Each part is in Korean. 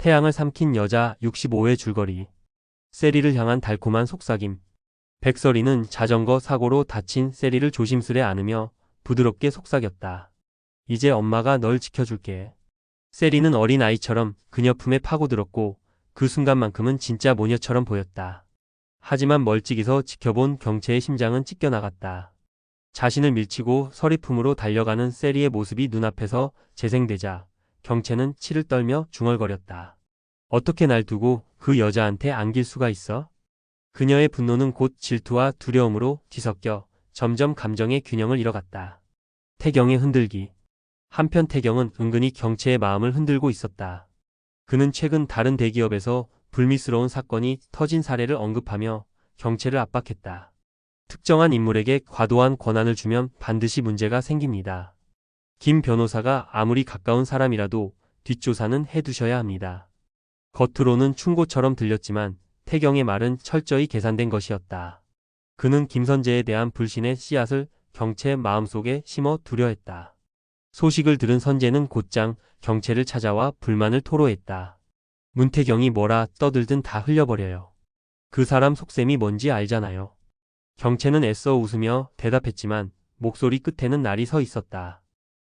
태양을 삼킨 여자 65회 줄거리. 세리를 향한 달콤한 속삭임. 백설이는 자전거 사고로 다친 세리를 조심스레 안으며 부드럽게 속삭였다. 이제 엄마가 널 지켜줄게. 세리는 어린아이처럼 그녀 품에 파고들었고 그 순간만큼은 진짜 모녀처럼 보였다. 하지만 멀찍이서 지켜본 경채의 심장은 찢겨나갔다. 자신을 밀치고 서리 품으로 달려가는 세리의 모습이 눈앞에서 재생되자 경채는 치를 떨며 중얼거렸다. 어떻게 날 두고 그 여자한테 안길 수가 있어? 그녀의 분노는 곧 질투와 두려움으로 뒤섞여 점점 감정의 균형을 잃어갔다. 태경의 흔들기. 한편 태경은 은근히 경채의 마음을 흔들고 있었다. 그는 최근 다른 대기업에서 불미스러운 사건이 터진 사례를 언급하며 경채를 압박했다. 특정한 인물에게 과도한 권한을 주면 반드시 문제가 생깁니다. 김 변호사가 아무리 가까운 사람이라도 뒷조사는 해두셔야 합니다. 겉으로는 충고처럼 들렸지만 태경의 말은 철저히 계산된 것이었다. 그는 김선재에 대한 불신의 씨앗을 경채 마음속에 심어 두려 했다. 소식을 들은 선재는 곧장 경채를 찾아와 불만을 토로했다. 문태경이 뭐라 떠들든 다 흘려버려요. 그 사람 속셈이 뭔지 알잖아요. 경채는 애써 웃으며 대답했지만 목소리 끝에는 날이 서 있었다.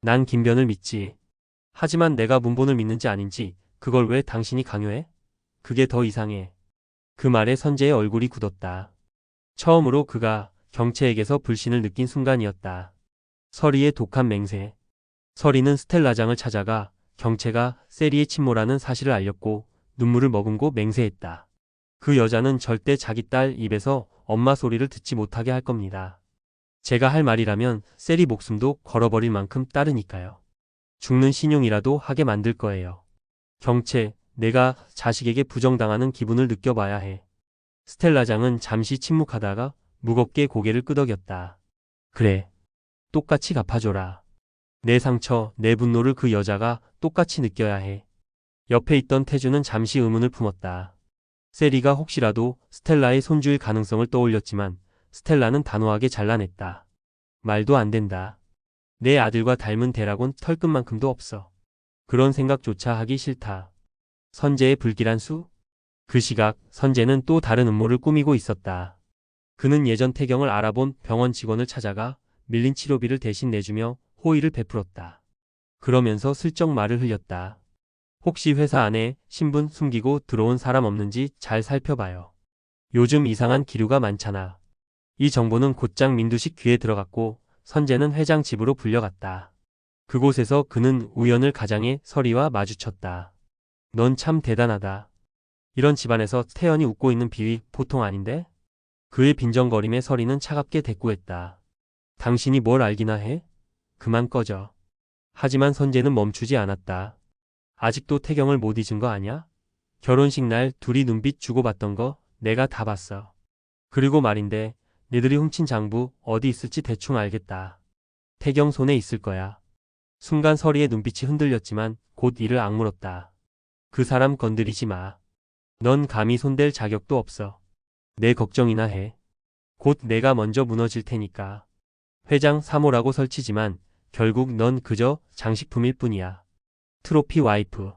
난 김변을 믿지. 하지만 내가 문본을 믿는지 아닌지 그걸 왜 당신이 강요해? 그게 더 이상해. 그 말에 선재의 얼굴이 굳었다. 처음으로 그가 경채에게서 불신을 느낀 순간이었다. 서리의 독한 맹세. 서리는 스텔라장을 찾아가 경채가 세리의 친모라는 사실을 알렸고 눈물을 머금고 맹세했다. 그 여자는 절대 자기 딸 입에서 엄마 소리를 듣지 못하게 할 겁니다. 제가 할 말이라면 세리 목숨도 걸어버릴 만큼 따르니까요. 죽는 신용이라도 하게 만들 거예요. 경채, 내가 자식에게 부정당하는 기분을 느껴봐야 해. 스텔라장은 잠시 침묵하다가 무겁게 고개를 끄덕였다. 그래. 똑같이 갚아줘라. 내 상처, 내 분노를 그 여자가 똑같이 느껴야 해. 옆에 있던 태주는 잠시 의문을 품었다. 세리가 혹시라도 스텔라의 손주일 가능성을 떠올렸지만 스텔라는 단호하게 잘라냈다. 말도 안 된다. 내 아들과 닮은 대라곤 털끝만큼도 없어. 그런 생각조차 하기 싫다. 선재의 불길한 수? 그 시각 선재는 또 다른 음모를 꾸미고 있었다. 그는 예전 태경을 알아본 병원 직원을 찾아가 밀린 치료비를 대신 내주며 호의를 베풀었다. 그러면서 슬쩍 말을 흘렸다. 혹시 회사 안에 신분 숨기고 들어온 사람 없는지 잘 살펴봐요. 요즘 이상한 기류가 많잖아. 이 정보는 곧장 민두식 귀에 들어갔고 선재는 회장 집으로 불려갔다. 그곳에서 그는 우연을 가장해 서리와 마주쳤다. 넌 참 대단하다. 이런 집안에서 태연이 웃고 있는 비위 보통 아닌데? 그의 빈정거림에 서리는 차갑게 대꾸했다. 당신이 뭘 알기나 해? 그만 꺼져. 하지만 선재는 멈추지 않았다. 아직도 태경을 못 잊은 거 아냐? 결혼식 날 둘이 눈빛 주고받던 거 내가 다 봤어. 그리고 말인데 니들이 훔친 장부 어디 있을지 대충 알겠다. 태경 손에 있을 거야. 순간 서리의 눈빛이 흔들렸지만 곧 이를 악물었다. 그 사람 건드리지 마. 넌 감히 손댈 자격도 없어. 내 걱정이나 해. 곧 내가 먼저 무너질 테니까. 회장 3호라고 설치지만 결국 넌 그저 장식품일 뿐이야. 트로피 와이프.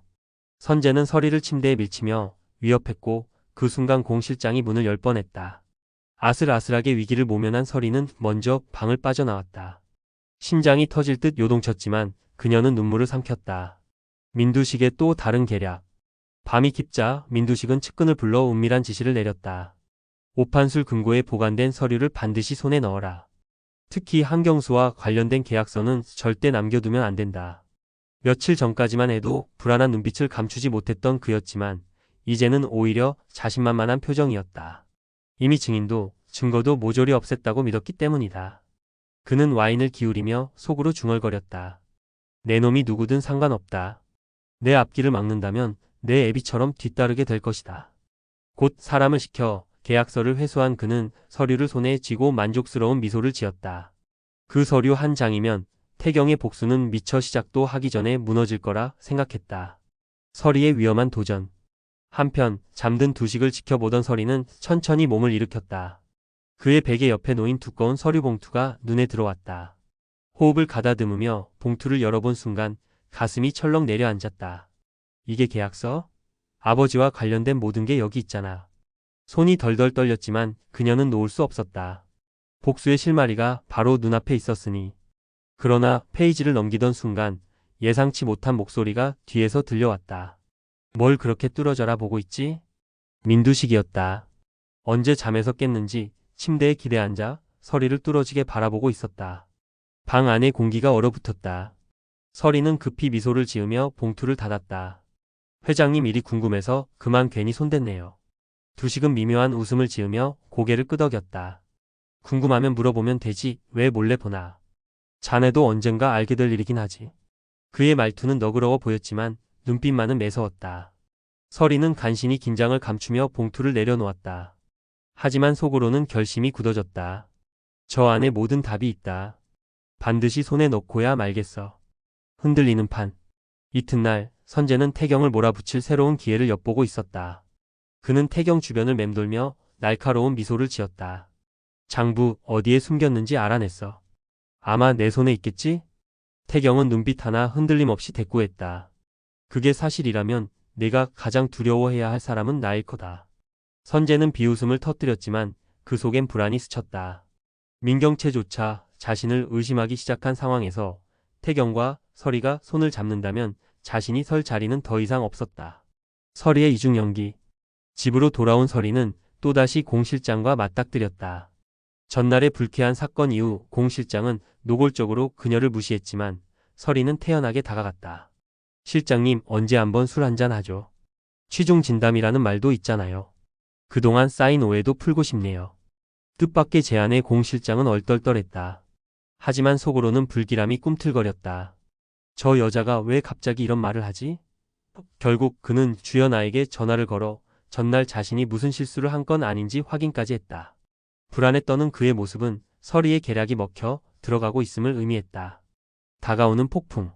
선재는 서리를 침대에 밀치며 위협했고 그 순간 공 실장이 문을 열 뻔했다. 아슬아슬하게 위기를 모면한 서리는 먼저 방을 빠져나왔다. 심장이 터질 듯 요동쳤지만 그녀는 눈물을 삼켰다. 민두식의 또 다른 계략. 밤이 깊자 민두식은 측근을 불러 은밀한 지시를 내렸다. 오판술 금고에 보관된 서류를 반드시 손에 넣어라. 특히 한경수와 관련된 계약서는 절대 남겨두면 안 된다. 며칠 전까지만 해도 불안한 눈빛을 감추지 못했던 그였지만 이제는 오히려 자신만만한 표정이었다. 이미 증인도 증거도 모조리 없앴다고 믿었기 때문이다. 그는 와인을 기울이며 속으로 중얼거렸다. 내 놈이 누구든 상관없다. 내 앞길을 막는다면 내 애비처럼 뒤따르게 될 것이다. 곧 사람을 시켜 계약서를 회수한 그는 서류를 손에 쥐고 만족스러운 미소를 지었다. 그 서류 한 장이면 태경의 복수는 미처 시작도 하기 전에 무너질 거라 생각했다. 서리의 위험한 도전. 한편 잠든 두식을 지켜보던 서리는 천천히 몸을 일으켰다. 그의 베개 옆에 놓인 두꺼운 서류 봉투가 눈에 들어왔다. 호흡을 가다듬으며 봉투를 열어본 순간 가슴이 철렁 내려앉았다. 이게 계약서? 아버지와 관련된 모든 게 여기 있잖아. 손이 덜덜 떨렸지만 그녀는 놓을 수 없었다. 복수의 실마리가 바로 눈앞에 있었으니. 그러나 페이지를 넘기던 순간 예상치 못한 목소리가 뒤에서 들려왔다. 뭘 그렇게 뚫어져라 보고 있지? 민두식이었다. 언제 잠에서 깼는지 침대에 기대앉아 서리를 뚫어지게 바라보고 있었다. 방 안의 공기가 얼어붙었다. 서리는 급히 미소를 지으며 봉투를 닫았다. 회장님 일이 궁금해서 그만 괜히 손댔네요. 두식은 미묘한 웃음을 지으며 고개를 끄덕였다. 궁금하면 물어보면 되지 왜 몰래 보나. 자네도 언젠가 알게 될 일이긴 하지. 그의 말투는 너그러워 보였지만 눈빛만은 매서웠다. 서리는 간신히 긴장을 감추며 봉투를 내려놓았다. 하지만 속으로는 결심이 굳어졌다. 저 안에 모든 답이 있다. 반드시 손에 넣고야 말겠어. 흔들리는 판. 이튿날 선재는 태경을 몰아붙일 새로운 기회를 엿보고 있었다. 그는 태경 주변을 맴돌며 날카로운 미소를 지었다. 장부 어디에 숨겼는지 알아냈어. 아마 내 손에 있겠지? 태경은 눈빛 하나 흔들림 없이 대꾸했다. 그게 사실이라면 내가 가장 두려워해야 할 사람은 나일 거다. 선재는 비웃음을 터뜨렸지만 그 속엔 불안이 스쳤다. 민경채조차 자신을 의심하기 시작한 상황에서 태경과 서리가 손을 잡는다면 자신이 설 자리는 더 이상 없었다. 서리의 이중 연기. 집으로 돌아온 서리는 또다시 공 실장과 맞닥뜨렸다. 전날의 불쾌한 사건 이후 공 실장은 노골적으로 그녀를 무시했지만 서리는 태연하게 다가갔다. 실장님 언제 한번 술 한잔 하죠. 취중 진담이라는 말도 있잖아요. 그동안 쌓인 오해도 풀고 싶네요. 뜻밖의 제안에 공 실장은 얼떨떨했다. 하지만 속으로는 불길함이 꿈틀거렸다. 저 여자가 왜 갑자기 이런 말을 하지? 결국 그는 주연아에게 전화를 걸어 전날 자신이 무슨 실수를 한 건 아닌지 확인까지 했다. 불안에 떠는 그의 모습은 서리의 계략이 먹혀 들어가고 있음을 의미했다. 다가오는 폭풍.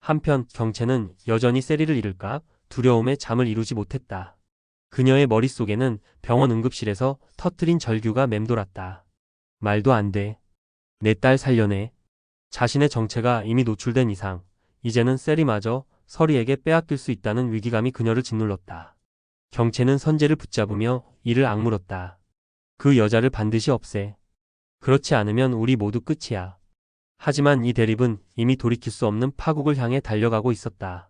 한편 경채는 여전히 세리를 잃을까 두려움에 잠을 이루지 못했다. 그녀의 머릿속에는 병원 응급실에서 터뜨린 절규가 맴돌았다. 말도 안 돼. 내 딸 살려내. 자신의 정체가 이미 노출된 이상 이제는 세리마저 서리에게 빼앗길 수 있다는 위기감이 그녀를 짓눌렀다. 경채는 선재를 붙잡으며 이를 악물었다. 그 여자를 반드시 없애. 그렇지 않으면 우리 모두 끝이야. 하지만 이 대립은 이미 돌이킬 수 없는 파국을 향해 달려가고 있었다.